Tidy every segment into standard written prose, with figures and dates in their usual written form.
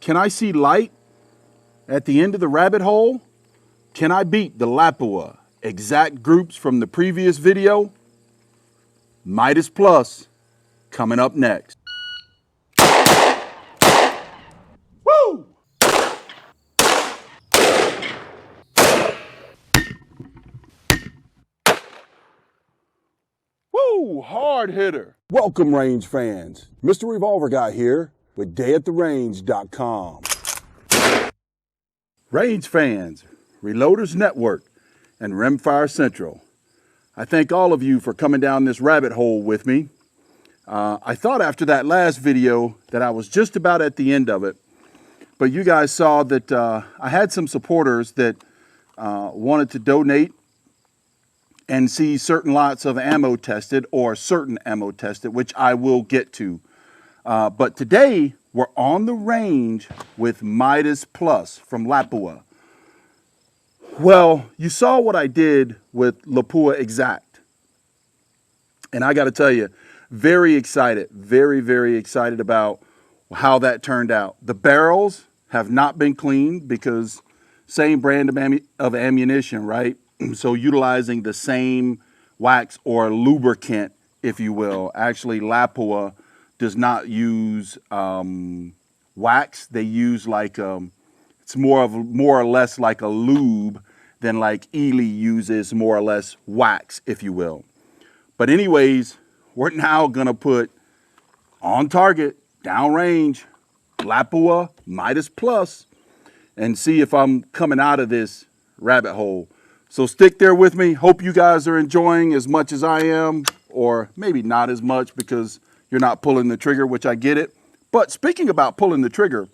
Can I see light at the end of the rabbit hole? Can I beat the Lapua exact groups from the previous video? Midas Plus coming up next. Woo! Woo! Hard hitter. Welcome, range fans. Mr. Revolver Guy here with DayAtTheRange.com. Range fans, Reloaders Network, and Rimfire Central. I thank all of you for coming down this rabbit hole with me. I thought after that last video that I was just about at the end of it, but you guys saw that I had some supporters that wanted to donate and see certain lots of ammo tested or certain ammo tested, which I will get to. But today we're on the range with Midas Plus from Lapua. Well, you saw what I did with Lapua Exact. And I got to tell you, very excited, very excited about how that turned out. The barrels have not been cleaned because same brand of ammunition, right? So utilizing the same wax or lubricant, if you will. Actually, Lapua does not use wax. They use like it's more or less like a lube than like Ely uses more or less wax, if you will. But anyways, we're now gonna put on target, downrange, Lapua Midas Plus, and see if I'm coming out of this rabbit hole. So stick there with me. Hope you guys are enjoying as much as I am, or maybe not as much because you're not pulling the trigger, which I get it. But speaking about pulling the trigger,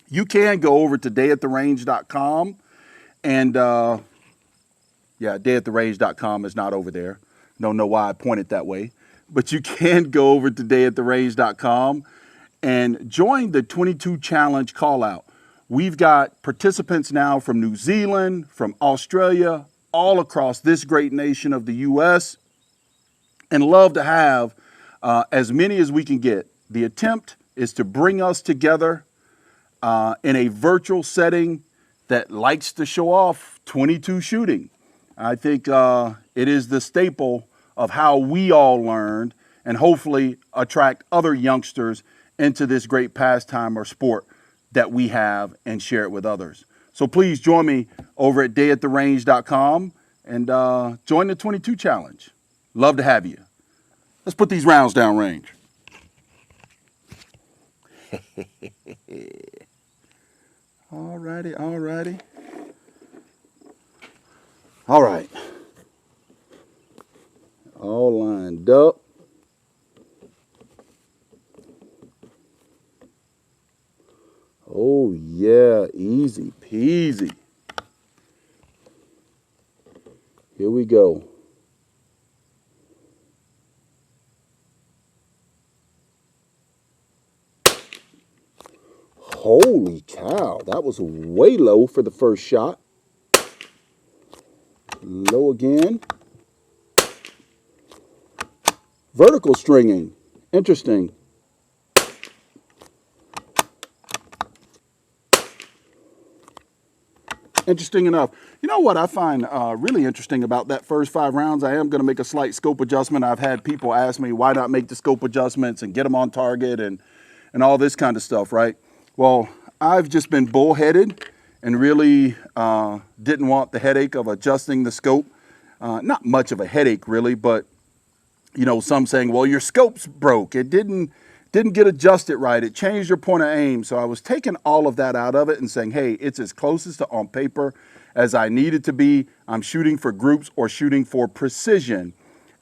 you can go over to DayAtTheRange.com and yeah, DayAtTheRange.com is not over there. Don't know why I pointed that way, but you can go over to DayAtTheRange.com and join the 22 challenge call out. We've got participants now from New Zealand, from Australia, all across this great nation of the US, and love to have as many as we can get. The attempt is to bring us together in a virtual setting that likes to show off 22 shooting. I think it is the staple of how we all learned and hopefully attract other youngsters into this great pastime or sport that we have and share it with others. So please join me over at DayAtTheRange.com and join the 22 challenge. Love to have you. Let's put these rounds down range. Alrighty. All right. All lined up. Oh yeah, easy peasy. Here we go. Holy cow, that was way low for the first shot. Low again. Vertical stringing, interesting. Interesting enough. You know what I find really interesting about that first 5 rounds? I am going to make a slight scope adjustment. I've had people ask me, why not make the scope adjustments and get them on target and all this kind of stuff, right? Well, I've just been bullheaded and really didn't want the headache of adjusting the scope. Not much of a headache, really, but, you know, some saying, well, your scope's broke. It didn't get adjusted right. It changed your point of aim. So I was taking all of that out of it and saying, hey, it's as close as to on paper as I need it to be. I'm shooting for groups or shooting for precision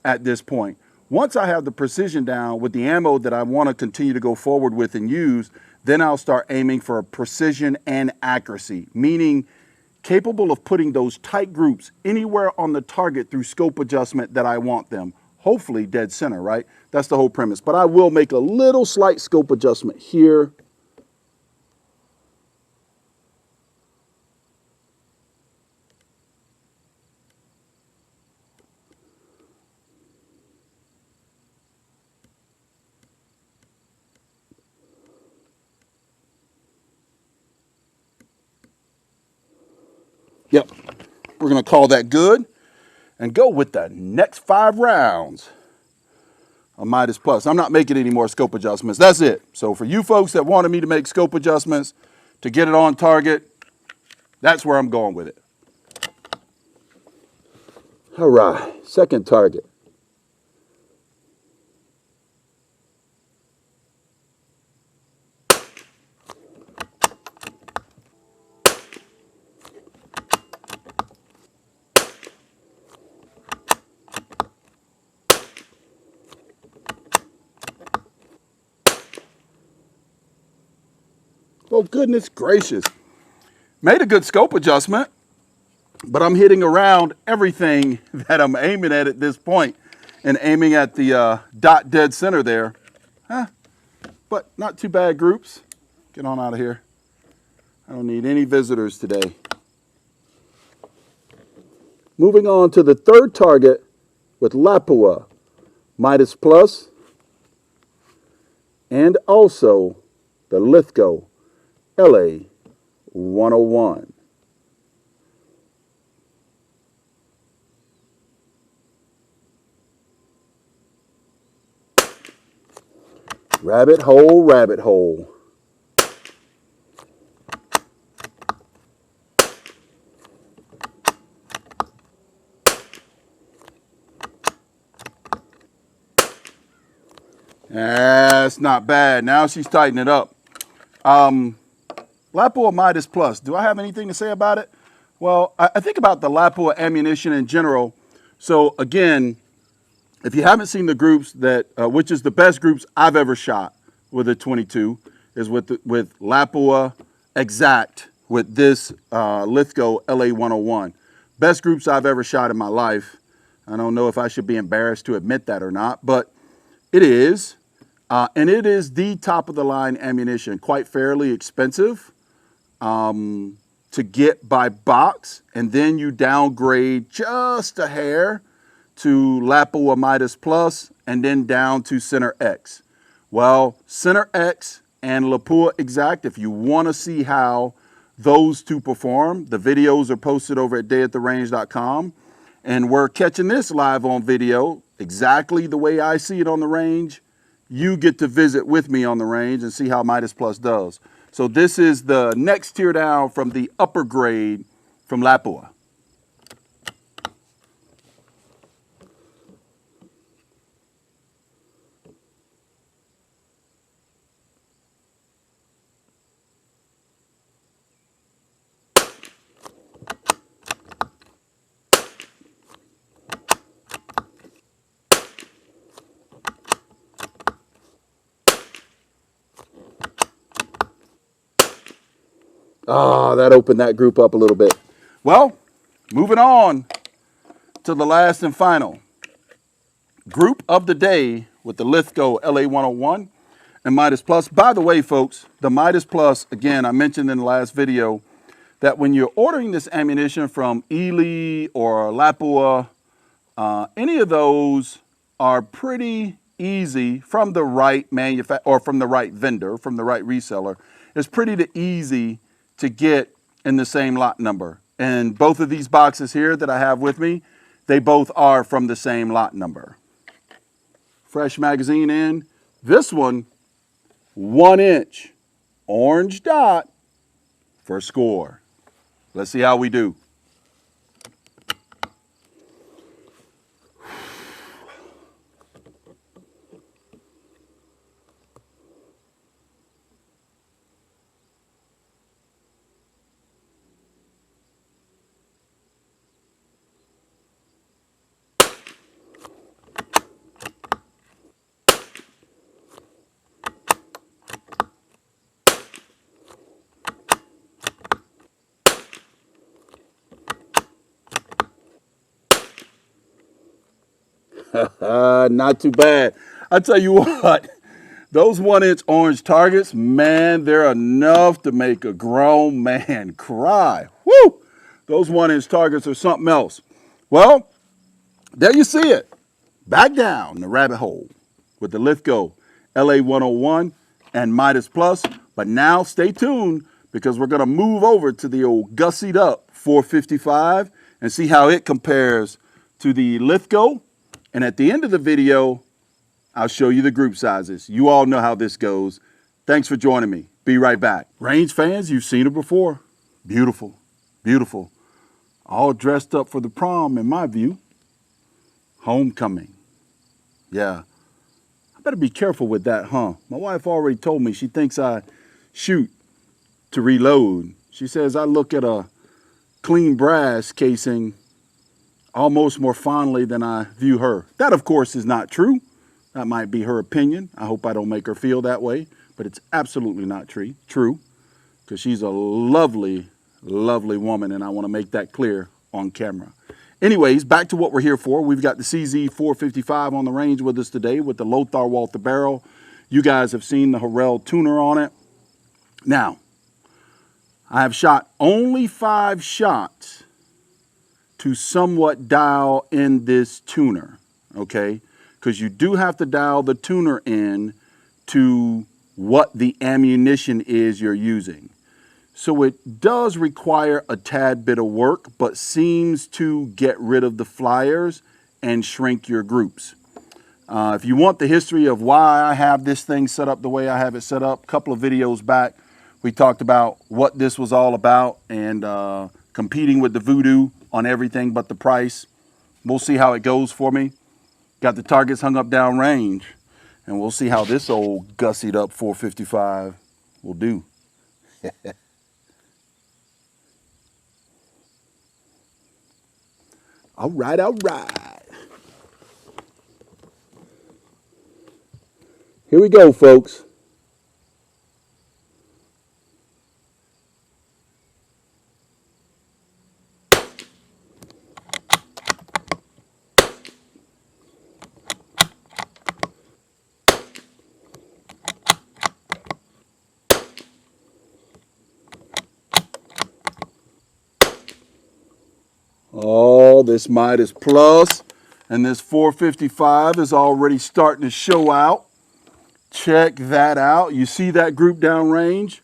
at this point. Once I have the precision down with the ammo that I want to continue to go forward with and use, then I'll start aiming for precision and accuracy, meaning capable of putting those tight groups anywhere on the target through scope adjustment that I want them. Hopefully dead center, right? That's the whole premise. But I will make a little slight scope adjustment here. we're going to call that good and go with the next 5 rounds of Midas Plus. I'm not making any more scope adjustments. That's it. So for you folks that wanted me to make scope adjustments to get it on target, that's where I'm going with it. All right, second target. Oh, goodness gracious. Made a good scope adjustment, but I'm hitting around everything that I'm aiming at this point and aiming at the dot dead center there. But not too bad, groups. Get on out of here. I don't need any visitors today. Moving on to the third target with Lapua Midas Plus and also the Lithgow LA101. Rabbit hole, rabbit hole. That's not bad. Now she's tightening it up. Lapua Midas Plus. Do I have anything to say about it? Well, I think about the Lapua ammunition in general. So again, if you haven't seen the groups that, which is the best groups I've ever shot with a 22, is with Lapua Exact with this Lithgow LA101. Best groups I've ever shot in my life. I don't know if I should be embarrassed to admit that or not, but it is. And it is the top of the line ammunition, quite fairly expensive to get by box. And then you downgrade just a hair to Lapua Midas Plus and then down to Center X. Well, Center X and Lapua Exact, if you want to see how those two perform, the videos are posted over at dayattherange.com. And we're catching this live on video exactly the way I see it on the range. You get to visit with me on the range and see how Midas Plus does. So this is the next tier down from the upper grade from Lapua. That opened that group up a little bit. Well, moving on to the last and final group of the day with the Lithgow LA101 and Midas Plus. By the way, folks, the Midas Plus, again, I mentioned in the last video that when you're ordering this ammunition from Ely or Lapua, any of those are pretty easy from the right manufacturer or from the right vendor, from the right reseller. It's pretty easy to get in the same lot number. And both of these boxes here that I have with me, they both are from the same lot number. Fresh magazine in. This one, 1 inch orange dot for score. Let's see how we do. Not too bad. I tell you what, those 1 inch orange targets, man, they're enough to make a grown man cry. Woo! Those 1 inch targets are something else. Well, there you see it. Back down the rabbit hole with the Lithgow LA101 and Midas Plus. But now stay tuned because we're going to move over to the old gussied up 455 and see how it compares to the Lithgow. And at the end of the video, I'll show you the group sizes. You all know how this goes. Thanks for joining me. Be right back. Range fans, you've seen her before. Beautiful, beautiful. All dressed up for the prom, in my view. Homecoming. Yeah. I better be careful with that, huh? My wife already told me she thinks I shoot to reload. She says I look at a clean brass casing almost more fondly than I view her. That, of course, is not true. That might be her opinion. I hope I don't make her feel that way, but it's absolutely not true, because she's a lovely, lovely woman, and I want to make that clear on camera. Anyways, back to what we're here for. We've got the CZ455 on the range with us today with the Lithgow Walther barrel. You guys have seen the Harrell tuner on it. Now, I have shot only 5 shots to somewhat dial in this tuner, okay? Because you do have to dial the tuner in to what the ammunition is you're using. So it does require a tad bit of work, but seems to get rid of the flyers and shrink your groups. If you want the history of why I have this thing set up the way I have it set up, a couple of videos back, we talked about what this was all about and competing with the voodoo on everything but the price. We'll see how it goes for me. Got the targets hung up down range, and we'll see how this old gussied up 455 will do. All right, all right. Here we go, folks. Oh, this Midas Plus and this 455 is already starting to show out. Check that out. You see that group downrange?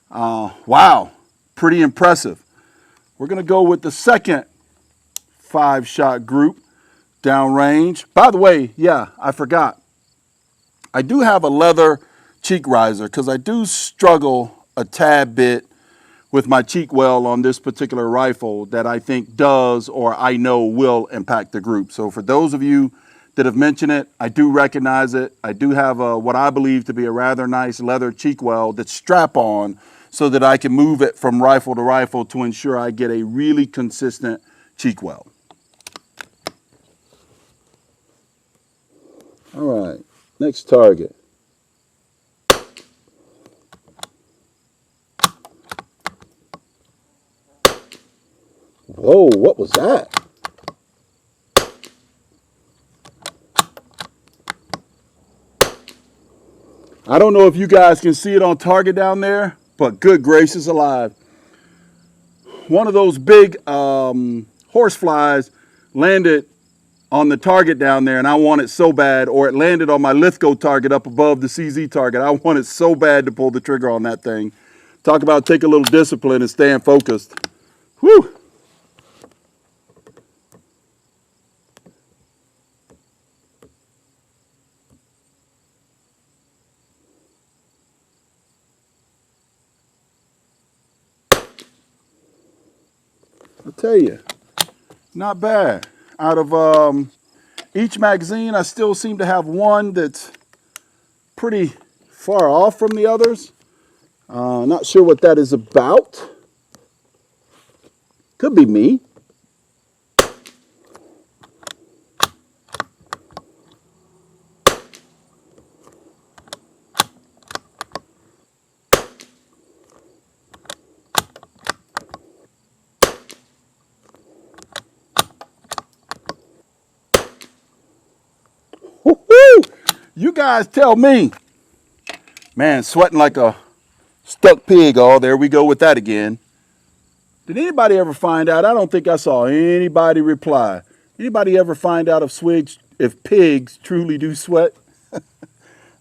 Wow, pretty impressive. We're going to go with the second 5-shot group downrange. By the way, yeah, I forgot. I do have a leather cheek riser because I do struggle a tad bit with my cheek well on this particular rifle that I think does, or I know will, impact the group. So for those of you that have mentioned it, I do recognize it. I do have what I believe to be a rather nice leather cheek well that's strap-on so that I can move it from rifle to rifle to ensure I get a really consistent cheek well. All right, next target. Whoa, what was that? I don't know if you guys can see it on target down there, but good gracious alive. One of those big horse flies landed on the target down there, and I want it so bad, or it landed on my Lithgow target up above the CZ target. I wanted so bad to pull the trigger on that thing. Talk about take a little discipline and staying focused. Whew. I'll tell you, not bad. Out of each magazine, I still seem to have one that's pretty far off from the others. Not sure what that is about. Could be me. You guys tell me. Man, sweating like a stuck pig. Oh, there we go with that again. Did anybody ever find out? I don't think I saw anybody reply. Anybody ever find out if pigs truly do sweat?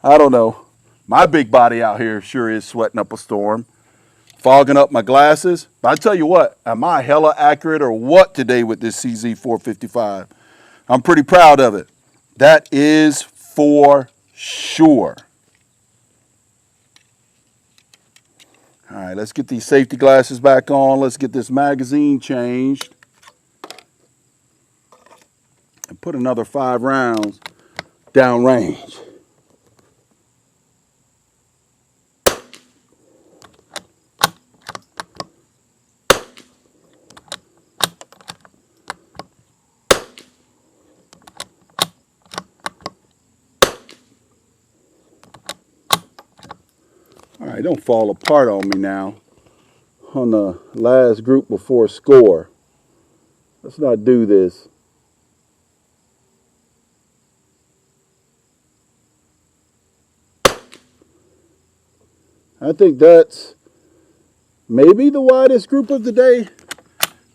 I don't know. My big body out here sure is sweating up a storm. fogging up my glasses. But I tell you what, am I hella accurate or what today with this CZ455? I'm pretty proud of it. That is for sure. All right, let's get these safety glasses back on. Let's get this magazine changed. And put another 5 rounds downrange. All right, don't fall apart on me now on the last group before score. Let's not do this. I think that's maybe the widest group of the day.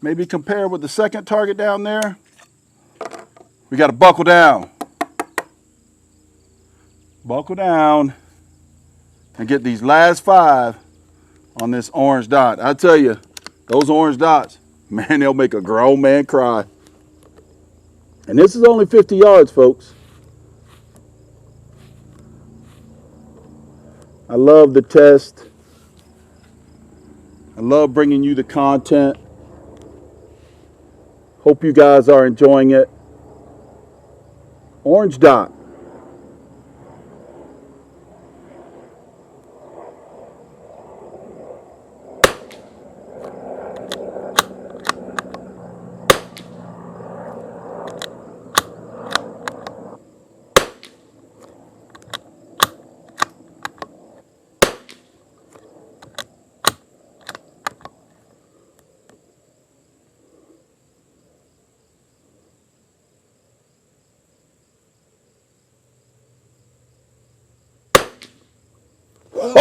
Maybe compared with the second target down there. We got to buckle down. Buckle down and get these last 5 on this orange dot. I tell you, those orange dots, man, they'll make a grown man cry. And this is only 50 yards, folks. I love the test. I love bringing you the content. Hope you guys are enjoying it. Orange dot.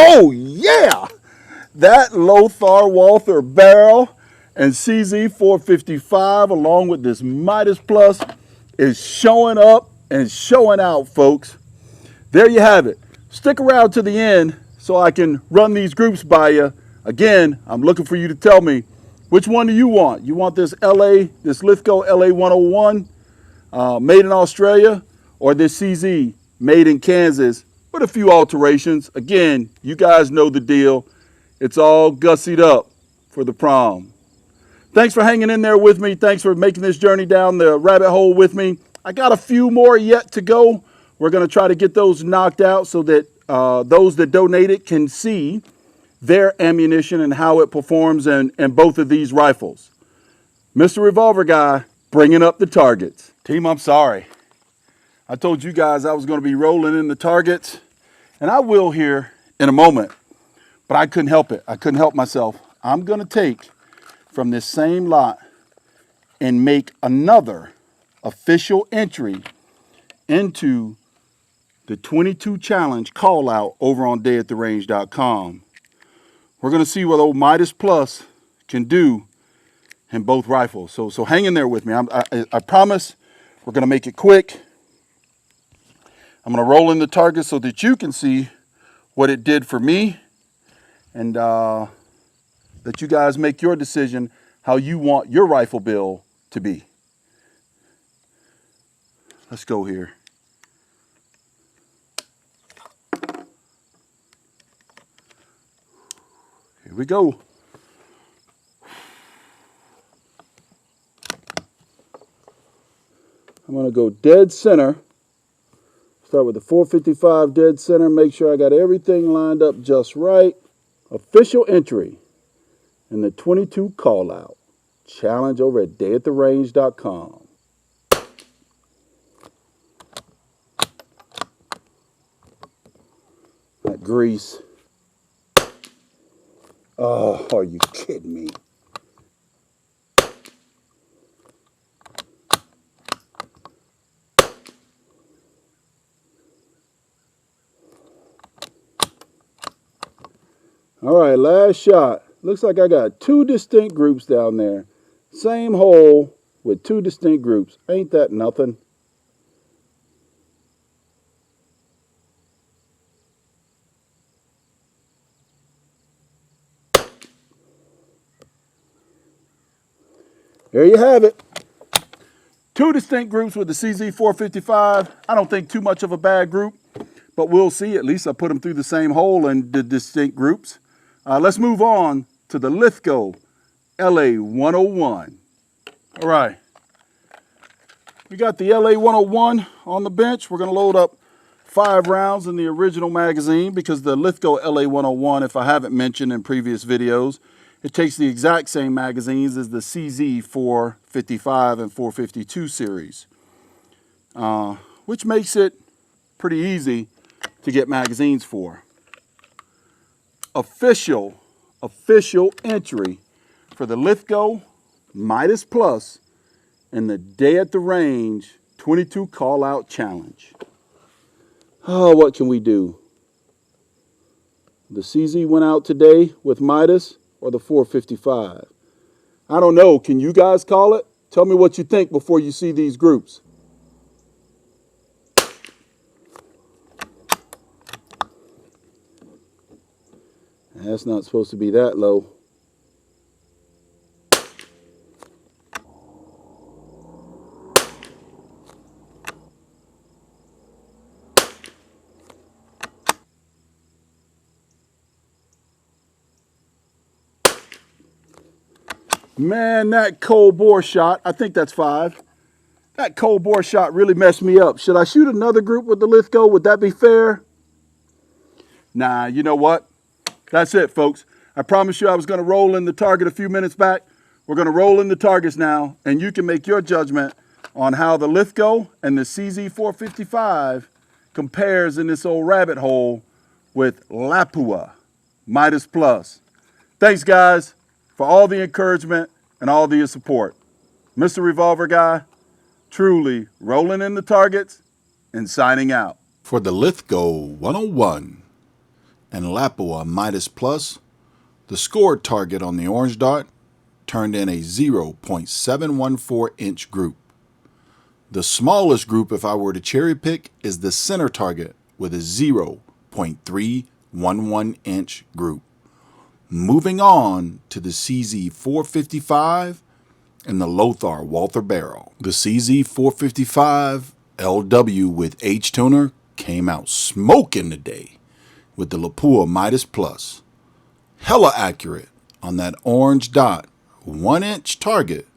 Oh yeah! That Lithgow Walther barrel and CZ455 along with this Midas Plus is showing up and showing out, folks. There you have it. Stick around to the end so I can run these groups by you. Again, I'm looking for you to tell me, which one do you want? You want this this Lithgow LA101 made in Australia, or this CZ made in Kansas with a few alterations? Again, you guys know the deal. It's all gussied up for the prom. Thanks for hanging in there with me. Thanks for making this journey down the rabbit hole with me. I got a few more yet to go. We're going to try to get those knocked out so that those that donated can see their ammunition and how it performs in both of these rifles. Mr. Revolver Guy, bringing up the targets. Team, I'm sorry. I told you guys I was going to be rolling in the targets, and I will here in a moment, but I couldn't help it. I couldn't help myself. I'm going to take from this same lot and make another official entry into the 22 challenge call out over on dayattherange.com. We're going to see what old Midas Plus can do in both rifles. So hang in there with me. I promise we're going to make it quick. I'm going to roll in the target so that you can see what it did for me, and that you guys make your decision how you want your rifle build to be. Let's go here. Here we go. I'm going to go dead center. Start with the 455 dead center. Make sure I got everything lined up just right. Official entry in the 22 call out challenge over at dayattherange.com. That grease. Oh, are you kidding me? All right, last shot. Looks like I got 2 distinct groups down there. Same hole with 2 distinct groups. Ain't that nothing? There you have it. Two distinct groups with the CZ455. I don't think too much of a bad group, but we'll see. At least I put them through the same hole in the distinct groups. Let's move on to the Lithgow LA101. All right. We got the LA101 on the bench. We're going to load up 5 rounds in the original magazine because the Lithgow LA101, if I haven't mentioned in previous videos, it takes the exact same magazines as the CZ455 and 452 series, which makes it pretty easy to get magazines for. Official entry for the Lithgow Midas Plus in the Day at the Range 22 Call Out Challenge. Oh, what can we do? The CZ went out today with Midas or the 455? I don't know. Can you guys call it? Tell me what you think before you see these groups. That's not supposed to be that low. Man, that cold bore shot, I think that's 5. That cold bore shot really messed me up. Should I shoot another group with the Lithgow? Would that be fair? Nah, you know what? That's it, folks. I promised you I was going to roll in the target a few minutes back. We're going to roll in the targets now, and you can make your judgment on how the Lithgow and the CZ455 compares in this old rabbit hole with Lapua Midas Plus. Thanks, guys, for all the encouragement and all the support. Mr. Revolver Guy, truly rolling in the targets and signing out. For the Lithgow 101 and Lapua Midas Plus, the scored target on the orange dot turned in a 0.714 inch group. The smallest group, if I were to cherry pick, is the center target with a 0.311 inch group. Moving on to the CZ455 and the Lithgow Walther barrel. The CZ455 LW with H tuner came out smoking today with the Lapua Midas Plus. Hella accurate on that orange dot, 1 inch target,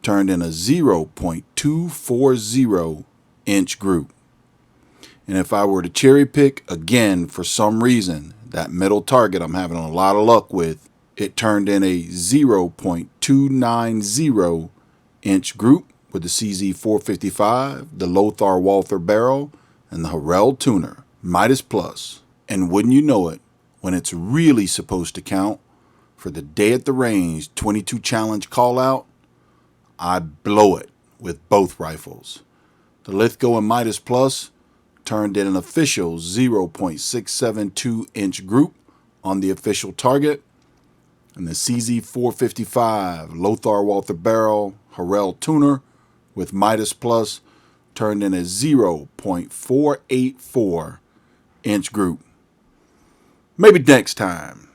turned in a 0.240 inch group. And if I were to cherry pick again for some reason, that middle target I'm having a lot of luck with, it turned in a 0.290 inch group with the CZ455, the Lithgow Walther barrel, and the Lithgow tuner, Midas Plus. And wouldn't you know it, when it's really supposed to count for the Day at the Range 22 challenge call out, I blow it with both rifles. The Lithgow and Midas Plus turned in an official 0.672 inch group on the official target, and the CZ455 Lithgow Walther barrel Lithgow tuner with Midas Plus turned in a 0.484 inch group. Maybe next time.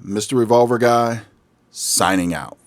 Mr. Revolver Guy, signing out.